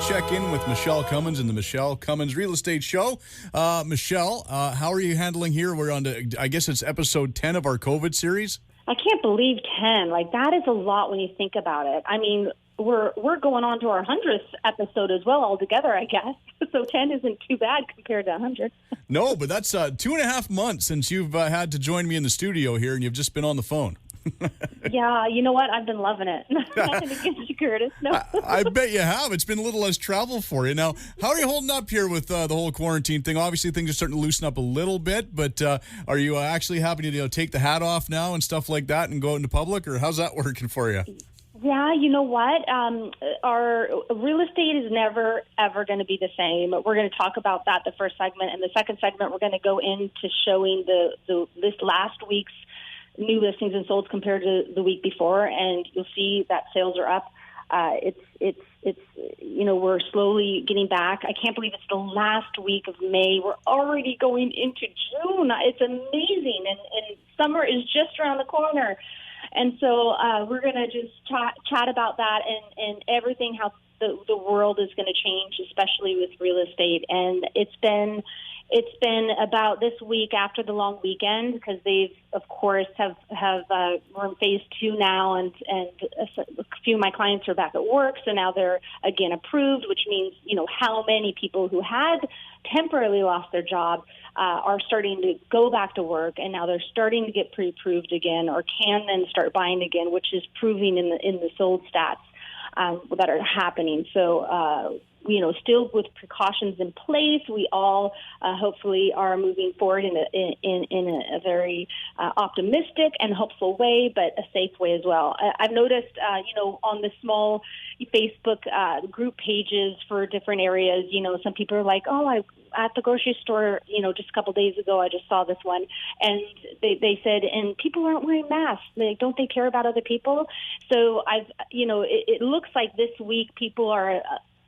check in with Michelle Cummins in the Michelle Cummins Real Estate Show. Michelle, how are you handling here? We're on to, I guess it's episode 10 of our COVID series. I can't believe 10. Like, that is a lot when you think about it. I mean, we're going on to our 100th episode as well altogether, I guess. So 10 isn't too bad compared to 100. No, but that's 2.5 months since you've had to join me in the studio here, and you've just been on the phone. Yeah, you know what? I've been loving it. Nothing against you, Curtis. No. I bet you have. It's been a little less travel for you. Now, how are you holding up here with the whole quarantine thing? Obviously, things are starting to loosen up a little bit, but are you actually having to take the hat off now and stuff like that and go out into public, or how's that working for you? Yeah, you know what? Our real estate is never, ever going to be the same. We're going to talk about that the first segment. And the second segment, we're going to go into showing this last week's new listings and solds compared to the week before, and you'll see that sales are up. It's we're slowly getting back. I can't believe it's the last week of May. We're already going into June. It's amazing, and summer is just around the corner. And so we're going to just chat about that and everything, how the world is going to change, especially with real estate. And it's been about this week after the long weekend, because they've, of course, we're in phase 2 now, and a few of my clients are back at work, so now they're again approved, which means, how many people who had temporarily lost their job are starting to go back to work, and now they're starting to get pre-approved again, or can then start buying again, which is proving in the sold stats that are happening. So, still with precautions in place, we all hopefully are moving forward in a very optimistic and hopeful way, but a safe way as well. I've noticed, on the small Facebook group pages for different areas, some people are like, at the grocery store, just a couple of days ago, I just saw this one, and they said, and people aren't wearing masks. Don't they care about other people? So it looks like this week people are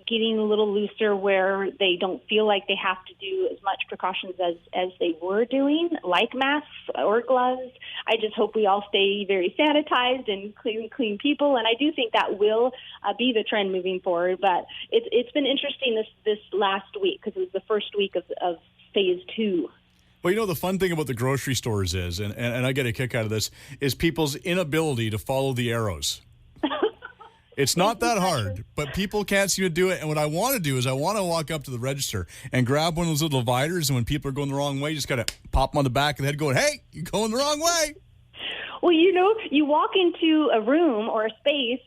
getting a little looser, where they don't feel like they have to do as much precautions as they were doing, like masks or gloves. I just hope we all stay very sanitized and clean people, and I do think that will be the trend moving forward. But it's been interesting this last week, because it was the first week of phase 2. Well, the fun thing about the grocery stores is, and I get a kick out of this, is people's inability to follow the arrows. It's not that hard, but people can't seem to do it. And what I want to do is I want to walk up to the register and grab one of those little dividers, and when people are going the wrong way, you just got to pop them on the back of the head going, hey, you're going the wrong way. Well, you walk into a room or a space,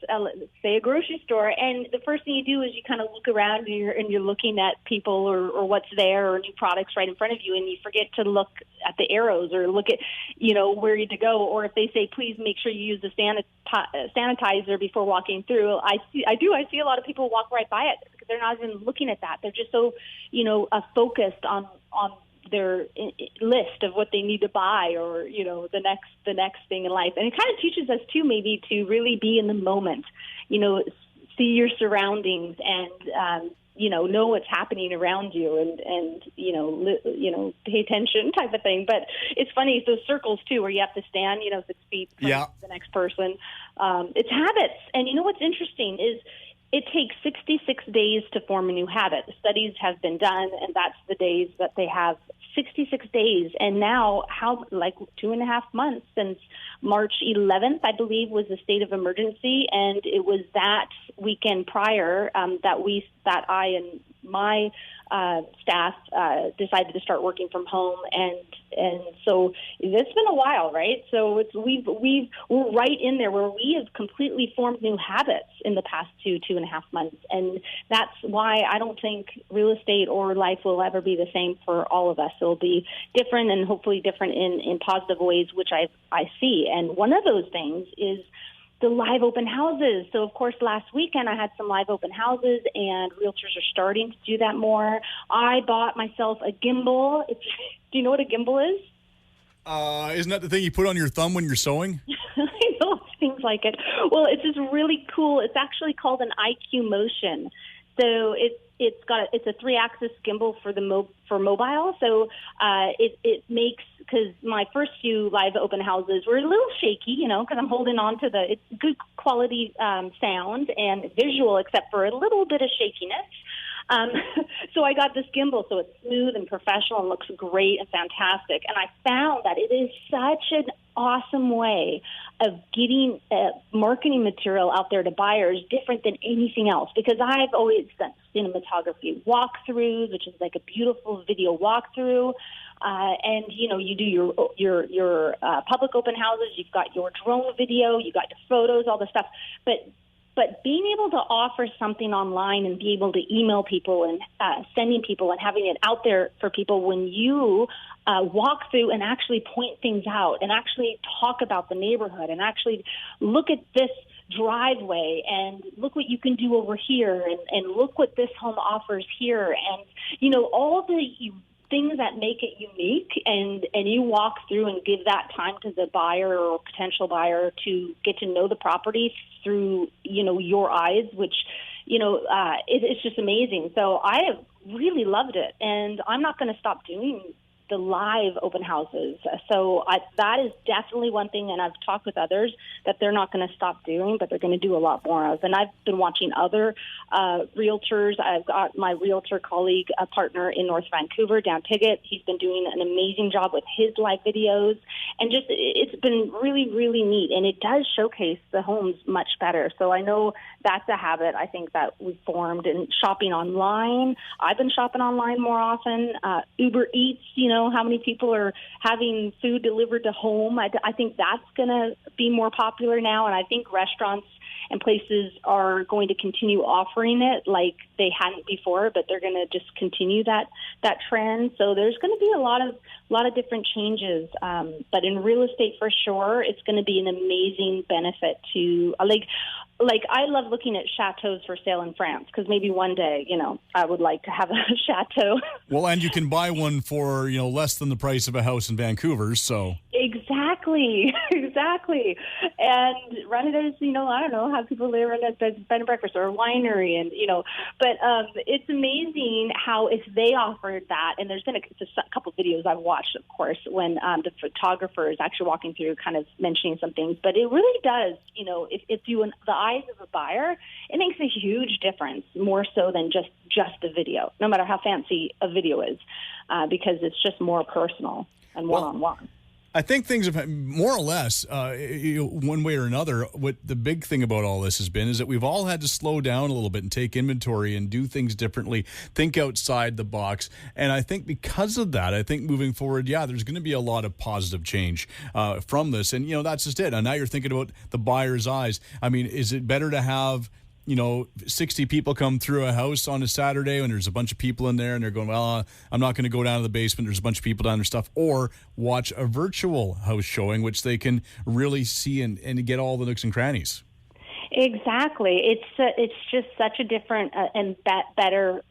say a grocery store, and the first thing you do is you kind of look around, and you're looking at people or what's there or new products right in front of you, and you forget to look at the arrows or look at, where to go. Or if they say, please make sure you use the sanitizer before walking through, I see a lot of people walk right by it because they're not even looking at that. They're just so, focused on their list of what they need to buy, or the next thing in life. And it kind of teaches us too, maybe, to really be in the moment, see your surroundings, and know what's happening around you, and pay attention, type of thing. But it's funny, those circles too, where you have to stand 6 feet from the next person. It's habits. And what's interesting is it takes 66 days to form a new habit. Studies have been done, and that's the days that they have, 66 days. And now, 2.5 months since March 11th, I believe, was the state of emergency. And it was that weekend prior that I and my staff decided to start working from home, and so it's been a while, right? So we're right in there where we have completely formed new habits in the past 2.5 months, and that's why I don't think real estate or life will ever be the same for all of us. It'll be different, and hopefully different in positive ways, which I see. And one of those things is the live open houses. So, of course, last weekend I had some live open houses, and realtors are starting to do that more. I bought myself a gimbal. Do you know what a gimbal is? Isn't that the thing you put on your thumb when you're sewing? I know, things like it. Well, it's just really cool. It's actually called an IQ Motion. So it's a 3-axis gimbal for for mobile. So it makes, because my first few live open houses were a little shaky, because I'm holding on to it's good quality sound and visual, except for a little bit of shakiness. So I got this gimbal, so it's smooth and professional and looks great and fantastic. And I found that it is such an awesome way of getting marketing material out there to buyers, different than anything else, because I've always done cinematography walkthroughs, which is like a beautiful video walkthrough. And, you do your public open houses, you've got your drone video, you've got your photos, all the stuff. But being able to offer something online and be able to email people and sending people and having it out there for people when you walk through and actually point things out and actually talk about the neighborhood and actually look at this driveway and look what you can do over here and look what this home offers here. And, all the things that make it unique, and you walk through and give that time to the buyer or potential buyer to get to know the property through, your eyes, which, it's just amazing. So I have really loved it, and I'm not going to stop doing the live open houses. So that is definitely one thing, and I've talked with others that they're not going to stop doing, but they're going to do a lot more of. And I've been watching other realtors. I've got my realtor colleague, a partner in North Vancouver, Dan Piggott. He's been doing an amazing job with his live videos, and just it's been really, really neat. And it does showcase the homes much better. So I know that's a habit I think that we formed in shopping online. I've been shopping online more often. Uber Eats, how many people are having food delivered to home. I think that's going to be more popular now, and I think restaurants and places are going to continue offering it like they hadn't before, but they're going to just continue that trend. So there's going to be a lot of different changes. But in real estate, for sure, it's going to be an amazing benefit to like I love looking at chateaus for sale in France, because maybe one day, I would like to have a chateau. Well, and you can buy one for, less than the price of a house in Vancouver, so. Exactly. And run it as, I don't know, have people there in a bed and breakfast or a winery, and, but it's amazing how if they offered that, and there's been a couple of videos I've watched, of course, when the photographer is actually walking through kind of mentioning some things, but it really does, if you, in the eyes of a buyer, it makes a huge difference, more so than just a video, no matter how fancy a video is, because it's just more personal and one-on-one. I think things have more or less, one way or another, what the big thing about all this has been is that we've all had to slow down a little bit and take inventory and do things differently, think outside the box. And I think because of that, I think moving forward, there's going to be a lot of positive change from this. And, that's just it. And now you're thinking about the buyer's eyes. I mean, is it better to have 60 people come through a house on a Saturday when there's a bunch of people in there and they're going, well, I'm not going to go down to the basement, there's a bunch of people down there stuff, or watch a virtual house showing, which they can really see and get all the nooks and crannies? Exactly. It's just such a different and better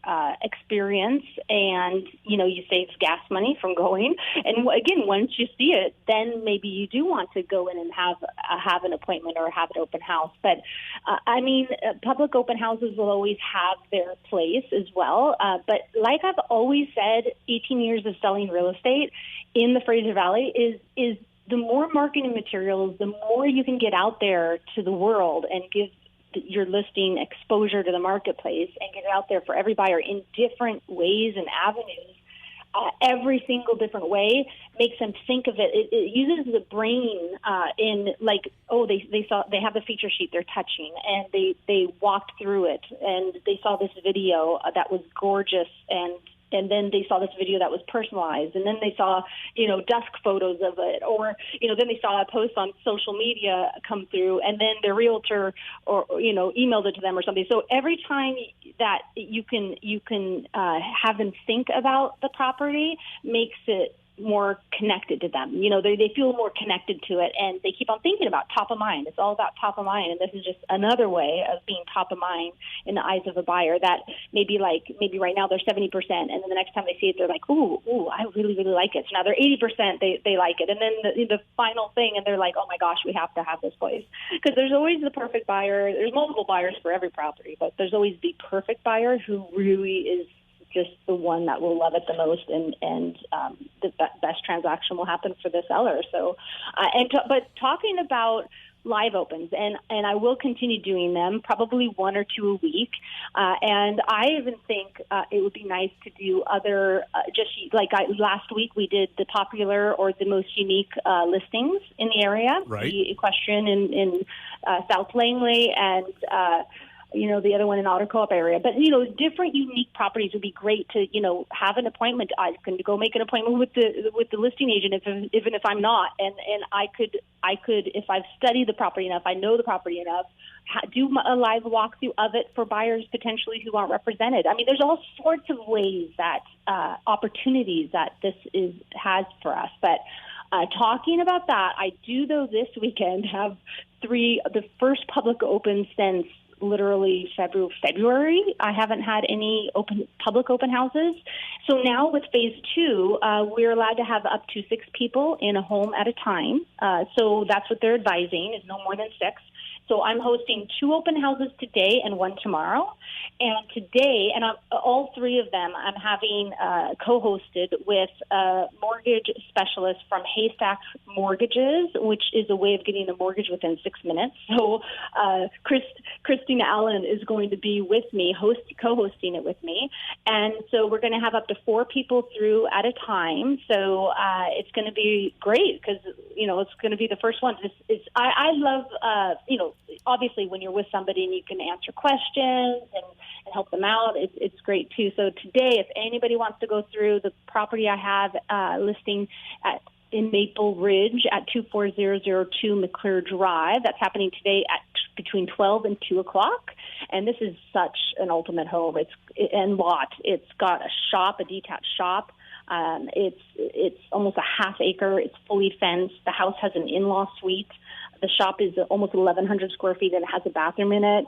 experience, and you save gas money from going. And again, once you see it, then maybe you do want to go in and have an appointment or have an open house. But public open houses will always have their place as well. But like I've always said, 18 years of selling real estate in the Fraser Valley is the more marketing materials, the more you can get out there to the world and give your listing exposure to the marketplace and get it out there for every buyer in different ways and avenues. Every single different way makes them think of it. It uses the brain in they have the feature sheet they're touching, and they walked through it, and they saw this video that was gorgeous, and then they saw this video that was personalized, and then they saw, dusk photos of it, or, then they saw a post on social media come through, and then their realtor or, emailed it to them or something. So every time that you can have them think about the property makes it more connected to them. You know, they feel more connected to it, and they keep on thinking about top of mind. It's all about top of mind, and this is just another way of being top of mind in the eyes of a buyer. That maybe right now they're 70%, and then the next time they see it, they're like, ooh, I really, really like it. So now they're 80%, they like it, and then the final thing, and they're like, oh my gosh, we have to have this place. Because there's always the perfect buyer. There's multiple buyers for every property, but there's always the perfect buyer who really is just the one that will love it the most, and the best transaction will happen for the seller. So, but talking about live opens, and I will continue doing them, probably 1 or 2 a week. And I even think it would be nice to do other, last week we did the popular or the most unique listings in the area, right. The Equestrian in South Langley, and the other one in Otter Co-op area. But, different unique properties would be great to, have an appointment. I can go make an appointment with the listing agent, even if I'm not. And I could, if I've studied the property enough, I know the property enough, do a live walkthrough of it for buyers potentially who aren't represented. I mean, there's all sorts of ways that, opportunities that this has for us. But talking about that, I do, though, this weekend have the first public open since literally February. I haven't had any public open houses. So now with phase 2, we're allowed to have up to 6 people in a home at a time. So that's what they're advising, is no more than 6. So I'm hosting 2 open houses today and 1 tomorrow. And today, all 3 of them, I'm having co-hosted with a mortgage specialist from Haystack Mortgages, which is a way of getting a mortgage within 6 minutes. So Christina Allen is going to be with me, co-hosting it with me. And so we're going to have up to 4 people through at a time. So it's going to be great because, it's going to be the first one. I love, obviously when you're with somebody and you can answer questions and help them out, it's great too. So today, if anybody wants to go through the property I have listing in Maple Ridge at 24002 McClure Drive, that's happening today at between 12 and 2 o'clock. And this is such an ultimate home. It's got a detached shop. It's almost a half acre. It's fully fenced. The house has an in-law suite. The shop is almost 1,100 square feet, and it has a bathroom in it.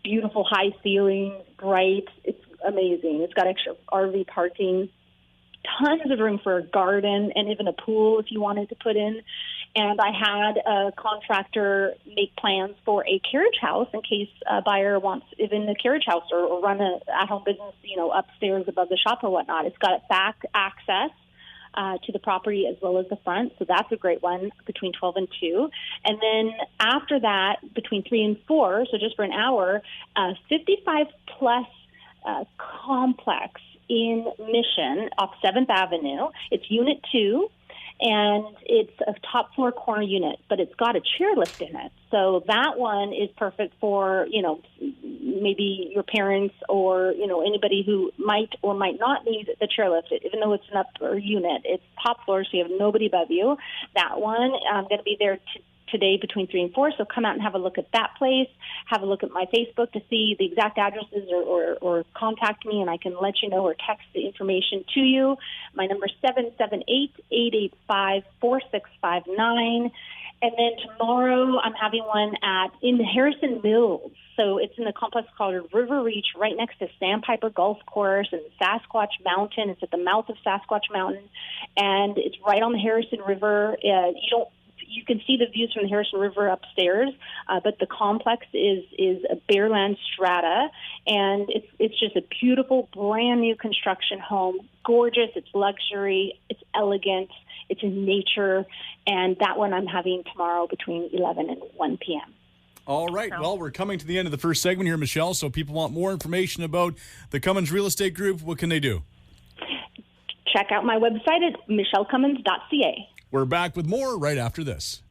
Beautiful high ceilings, bright. It's amazing. It's got extra RV parking, tons of room for a garden, and even a pool if you wanted to put in. And I had a contractor make plans for a carriage house in case a buyer wants even a carriage house or run an at-home business, upstairs above the shop or whatnot. It's got back access to the property as well as the front. So that's a great one between 12 and 2. And then after that, between 3 and 4, so just for an hour, 55-plus complex in Mission off 7th Avenue. It's Unit 2. And it's a top floor corner unit, but it's got a chairlift in it. So that one is perfect for, maybe your parents or, anybody who might or might not need the chairlift. Even though it's an upper unit, it's top floor, so you have nobody above you. That one, I'm going to be there today between 3 and 4, so come out and have a look at that place. Have a look at my Facebook to see the exact addresses or contact me, and I can let you know or text the information to you. My number is 778-885-4659. And then tomorrow I'm having one in Harrison Mills. So it's in the complex called River Reach, right next to Sandpiper Golf Course and Sasquatch Mountain. It's at the mouth of Sasquatch Mountain, and it's right on the Harrison River. You can see the views from the Harrison River upstairs, but the complex is a bareland strata, and it's just a beautiful, brand new construction home. Gorgeous, it's luxury, it's elegant, it's in nature, and that one I'm having tomorrow between 11 and 1 p.m. All right. Well, we're coming to the end of the first segment here, Michelle, so people want more information about the Cummins Real Estate Group. What can they do? Check out my website at michellecummins.ca. We're back with more right after this.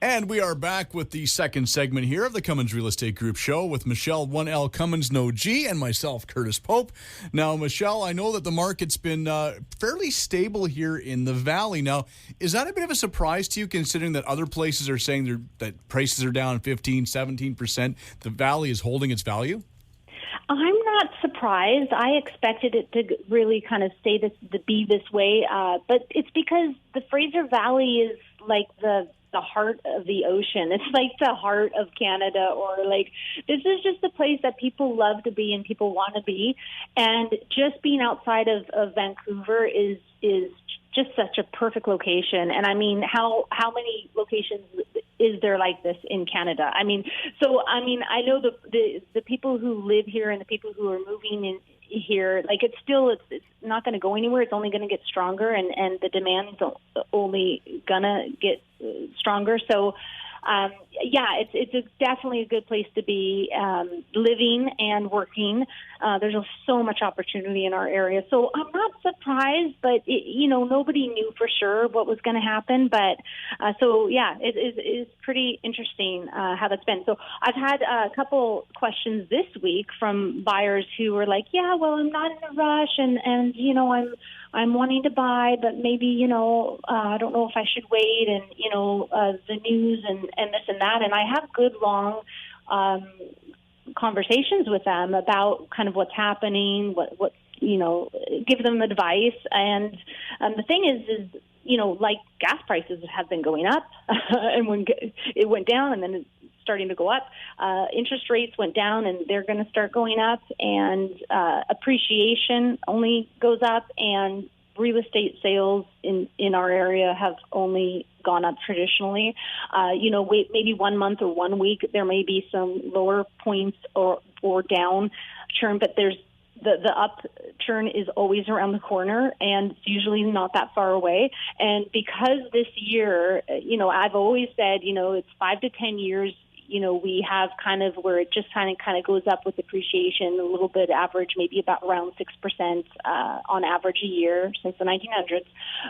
And we are back with the second segment here of the Cummins Real Estate Group show with Michelle 1L Cummins, no G, and myself, Curtis Pope. Now, Michelle, I know that the market's been fairly stable here in the Valley. Now, is that a bit of a surprise to you, considering that other places are saying that prices are down 15, 17%? The Valley is holding its value? I'm not surprised. I expected it to really kind of be this way, but it's because the Fraser Valley is like the heart of the ocean. It's like the heart of Canada, or like this is just a place that people love to be and people want to be. And just being outside of Vancouver is just such a perfect location. And I mean, how many locations is there like this in Canada? I mean, I know the people who live here and the people who are moving in here, like it's not going to go anywhere. It's only going to get stronger, and the demand's only gonna get stronger. So, it's definitely a good place to be living and working. There's so much opportunity in our area. So I'm not surprised, but nobody knew for sure what was going to happen. But it is pretty interesting how that's been. So I've had a couple questions this week from buyers who were like, yeah, well, I'm not in a rush, and I'm wanting to buy, but maybe, I don't know if I should wait, and, the news and this and that. And I have good, long conversations with them about kind of what's happening, what give them advice. And the thing is, like gas prices have been going up, and when it went down and then it's starting to go up, interest rates went down and they're going to start going up, and appreciation only goes up, and real estate sales in our area have only gone up traditionally. Maybe 1 month or 1 week, there may be some lower points or down churn, but there's the upturn is always around the corner, and it's usually not that far away. And because this year, I've always said, it's 5 to 10 years, we have kind of where it just kind of goes up with appreciation a little bit, average maybe about around 6% on average a year since the 1900s.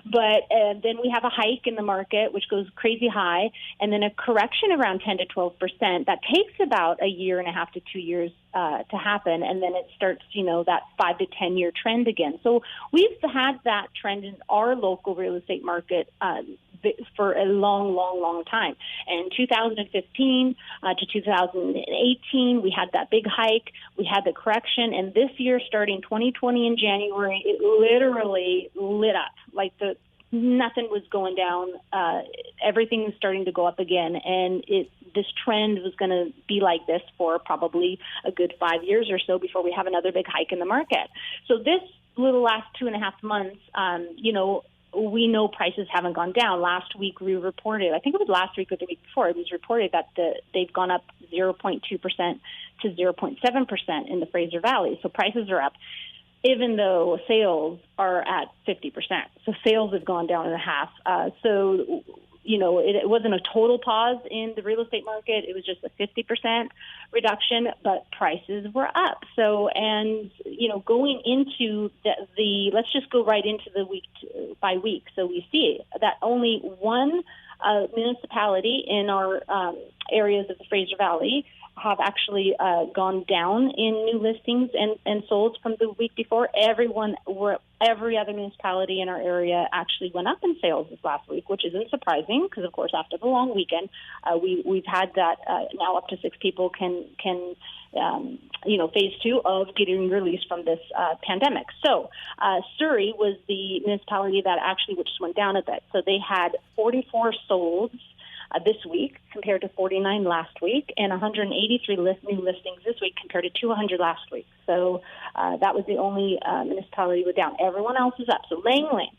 But then we have a hike in the market, which goes crazy high, and then a correction around 10 to 12%. That takes about a year and a half to 2 years to happen, and then it starts, that 5 to 10 year trend again. So we've had that trend in our local real estate market for a long, long, long time. And 2015 to 2018, we had that big hike, we had the correction, and this year, starting 2020 in January, it literally lit up. Like nothing was going down. Everything was starting to go up again, and this trend was going to be like this for probably a good 5 years or so before we have another big hike in the market. So this little last 2.5 months, we know prices haven't gone down. Last week we reported, I think it was last week or the week before, it was reported that they've gone up 0.2% to 0.7% in the Fraser Valley. So prices are up, even though sales are at 50%. So sales have gone down in half. It wasn't a total pause in the real estate market. It was just a 50% reduction, but prices were up. So, and, going into let's just go right into the week by week. So we see that only one municipality in our areas of the Fraser Valley have actually gone down in new listings and sold from the week before. Every other municipality in our area actually went up in sales this last week, which isn't surprising because, of course, after the long weekend, we've had that now up to 6 people can phase 2 of getting released from this pandemic. So Surrey was the municipality that actually which went down a bit. So they had 44 sold this week compared to 49 last week, and 183 new listings this week compared to 200 last week. So that was the only municipality with down. Everyone else is up. So Langley,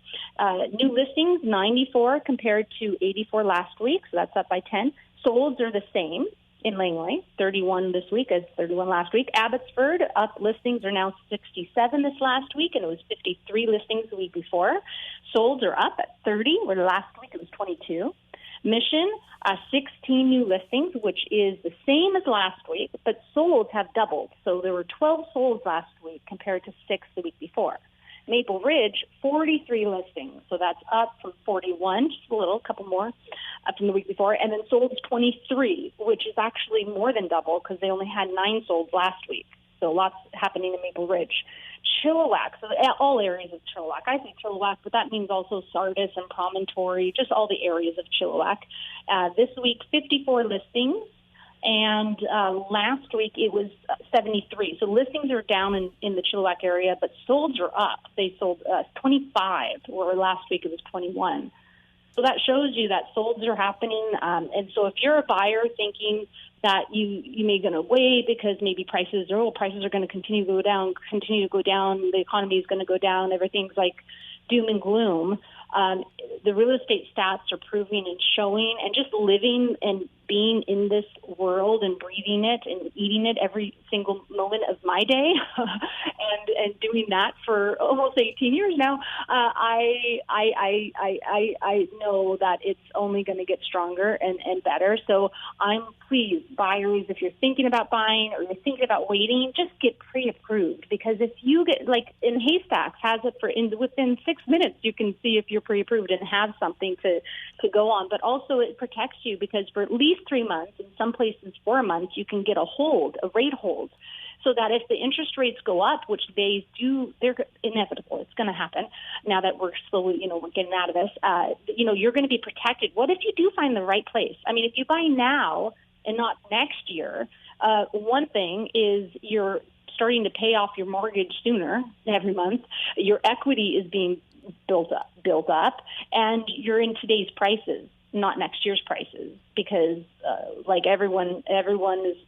new listings 94 compared to 84 last week, so that's up by 10. Solds are the same in Langley, 31 this week as 31 last week. Abbotsford, up listings are now 67 this last week, and it was 53 listings the week before. Solds are up at 30, where last week it was 22. Mission, 16 new listings, which is the same as last week, but solds have doubled. So there were 12 solds last week compared to 6 the week before. Maple Ridge, 43 listings. So that's up from 41, just a little, couple more up from the week before. And then solds 23, which is actually more than double because they only had 9 solds last week. So lots happening in Maple Ridge. Chilliwack, so all areas of Chilliwack. I say Chilliwack, but that means also Sardis and Promontory, just all the areas of Chilliwack. This week, 54 listings. And last week it was 73. So listings are down in the Chilliwack area, but solds are up. They sold 25, or last week it was 21. So that shows you that solds are happening. And so if you're a buyer thinking that you may going to wait because maybe prices are going to continue to go down, the economy is going to go down, everything's like doom and gloom. The real estate stats are proving and showing, and just living and being in this world and breathing it and eating it every single moment of my day, and doing that for almost 18 years now. I know that it's only going to get stronger and better. So I'm pleased, buyers, if you're thinking about buying or you're thinking about waiting, just get pre-approved, because if you get, like in Haystacks has it within 6 minutes, you can see if you're pre-approved and have something to go on. But also it protects you, because for at least 3 months, in some places 4 months, you can get a rate hold, so that if the interest rates go up, which they do, they're inevitable, it's going to happen now that we're slowly, we're getting out of this, you're going to be protected. What if you do find the right place? I mean, if you buy now and not next year, one thing is you're starting to pay off your mortgage sooner every month. Your equity is being built up, and you're in today's prices, not next year's prices, because like everyone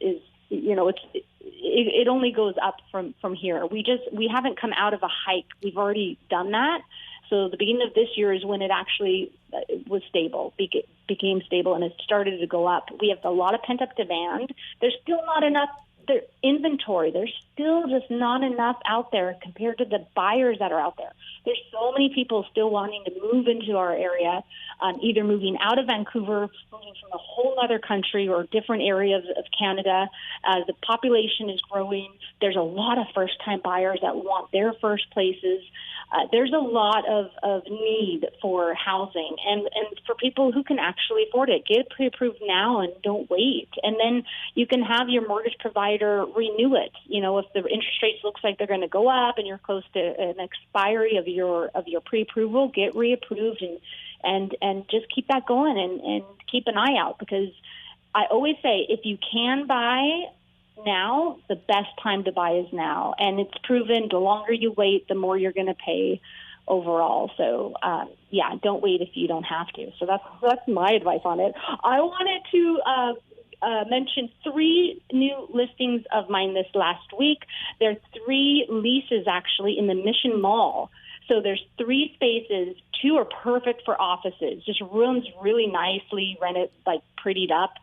is it only goes up from here. We haven't come out of a hike. We've already done that. So the beginning of this year is when it actually was stable, became stable, and it started to go up. We have a lot of pent up demand. There's still not enough inventory. There's still just not enough out there compared to the buyers that are out there. There's so many people still wanting to move into our area, either moving out of Vancouver, moving from a whole other country or different areas of Canada. The population is growing. There's a lot of first-time buyers that want their first places. There's a lot of need for housing, and for people who can actually afford it. Get pre-approved now and don't wait. And then you can have your mortgage provider renew it. If the interest rates looks like they're going to go up and you're close to an expiry of your pre-approval, get reapproved and just keep that going and keep an eye out, because I always say, if you can buy now, the best time to buy is now. And it's proven the longer you wait, the more you're going to pay overall. So, don't wait if you don't have to. So that's my advice on it. I wanted to mention 3 new listings of mine this last week. There are 3 leases actually in the Mission Mall. So there's 3 spaces. 2 are perfect for offices, just rooms really nicely rented, like prettied up.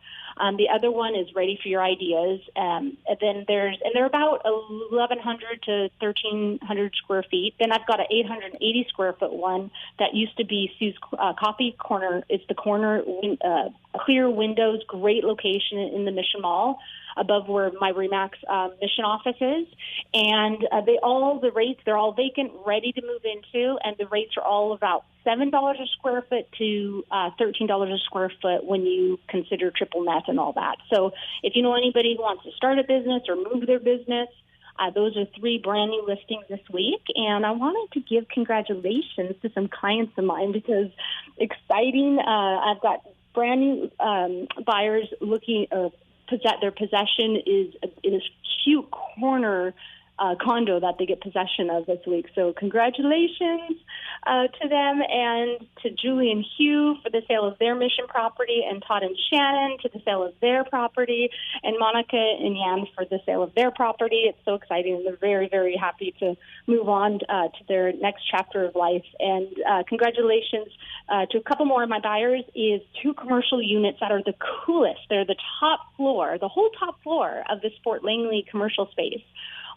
The other one is ready for your ideas. And then they're about 1,100 to 1,300 square feet. Then I've got an 880 square foot one that used to be Sue's Coffee Corner. It's the corner, clear windows, great location in the Mission Mall, above where my Remax Mission office is. And the rates, they're all vacant, ready to move into, and the rates are all about $7 a square foot to $13 a square foot when you consider triple net and all that. So if you know anybody who wants to start a business or move their business, those are 3 brand new listings this week. And I wanted to give congratulations to some clients of mine, because exciting. I've got brand new buyers looking, their possession is in this cute corner condo that they get possession of this week. So congratulations to them, and to Julie and Hugh for the sale of their Mission property, and Todd and Shannon to the sale of their property, and Monica and Yan for the sale of their property. It's so exciting, and they're very, very happy to move on to their next chapter of life. And congratulations to a couple more of my buyers is 2 commercial units that are the coolest. They're the whole top floor of this Fort Langley commercial space.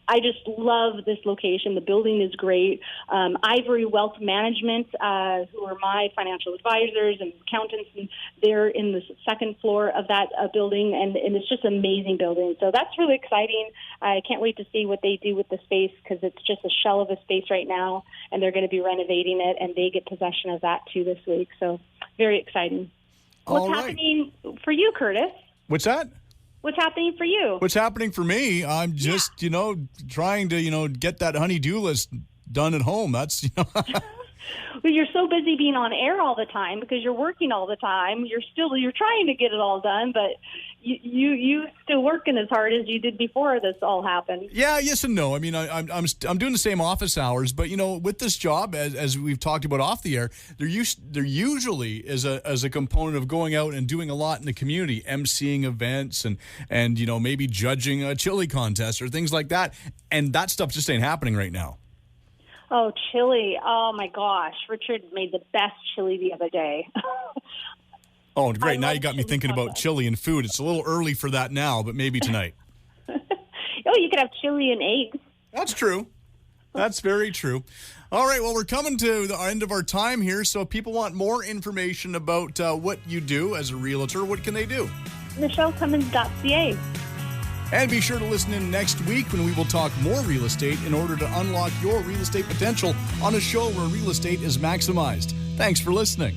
I just love this location. The building is great. Ivory Wealth Management, who are my financial advisors and accountants, and they're in the second floor of that building, and it's just an amazing building. So that's really exciting. I can't wait to see what they do with the space, because it's just a shell of a space right now, and they're going to be renovating it, and they get possession of that too this week. So very exciting. What's happening for you, Curtis? What's that? What's happening for you? What's happening for me? I'm just, trying to, get that honey-do list done at home. That's, Well, you're so busy being on air all the time because you're working all the time. You're trying to get it all done, but you still working as hard as you did before this all happened. Yeah, yes and no. I mean, I'm doing the same office hours, but with this job, as we've talked about off the air, there usually is a component of going out and doing a lot in the community, emceeing events and maybe judging a chili contest or things like that, and that stuff just ain't happening right now. Oh, chili! Oh my gosh, Richard made the best chili the other day. Oh, great. Now you got me thinking about chili and food. It's a little early for that now, but maybe tonight. Oh, you could have chili and eggs. That's true. That's very true. All right, well, we're coming to the end of our time here, so if people want more information about what you do as a realtor, what can they do? MichelleCummins.ca. And be sure to listen in next week when we will talk more real estate in order to unlock your real estate potential on a show where real estate is maximized. Thanks for listening.